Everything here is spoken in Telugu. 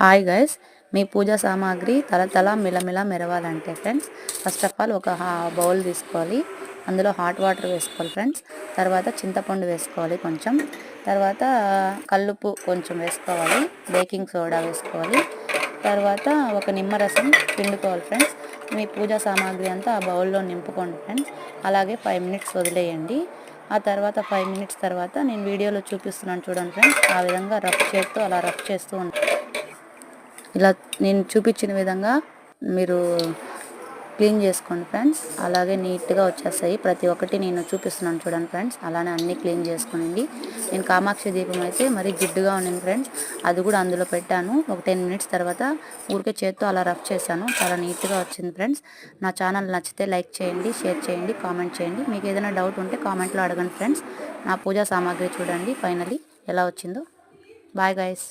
హాయ్ గైస్, మీ పూజా సామాగ్రి తల మిలమిల మెరవాలంటే ఫ్రెండ్స్ ఫస్ట్ ఆఫ్ ఆల్ ఒక బౌల్ తీసుకోవాలి. అందులో హాట్ వాటర్ వేసుకోవాలి ఫ్రెండ్స్. తర్వాత చింతపండు వేసుకోవాలి కొంచెం. తర్వాత కల్లుప్పు కొంచెం వేసుకోవాలి. బేకింగ్ సోడా వేసుకోవాలి. తర్వాత ఒక నిమ్మరసం పిండుకోవాలి ఫ్రెండ్స్. మీ పూజా సామాగ్రి అంతా ఆ బౌల్లో నింపుకోండి ఫ్రెండ్స్. అలాగే 5 మినిట్స్ వదిలేయండి. ఆ తర్వాత 5 మినిట్స్ తర్వాత నేను వీడియోలో చూపిస్తున్నాను చూడండి ఫ్రెండ్స్. ఆ విధంగా రఫ్ చేస్తూ అలా రఫ్ చేస్తూ ఇలా నేను చూపించిన విధంగా మీరు క్లీన్ చేసుకోండి ఫ్రెండ్స్. అలాగే నీట్గా వచ్చేస్తాయి. ప్రతి ఒక్కటి నేను చూపిస్తున్నాను చూడండి ఫ్రెండ్స్. అలానే అన్నీ క్లీన్ చేసుకోండి. నేను కామాక్షి దీపం అయితే మరీ జిడ్డుగా ఉండింది ఫ్రెండ్స్. అది కూడా అందులో పెట్టాను. ఒక 10 మినిట్స్ తర్వాత ఊరికే చేత్తో అలా రఫ్ చేశాను. చాలా నీట్గా వచ్చింది ఫ్రెండ్స్. నా ఛానల్ నచ్చితే లైక్ చేయండి, షేర్ చేయండి, కామెంట్ చేయండి. మీకు ఏదైనా డౌట్ ఉంటే కామెంట్లో అడగండి ఫ్రెండ్స్. నా పూజా సామాగ్రి చూడండి ఫైనలీ ఎలా వచ్చిందో. Bye guys.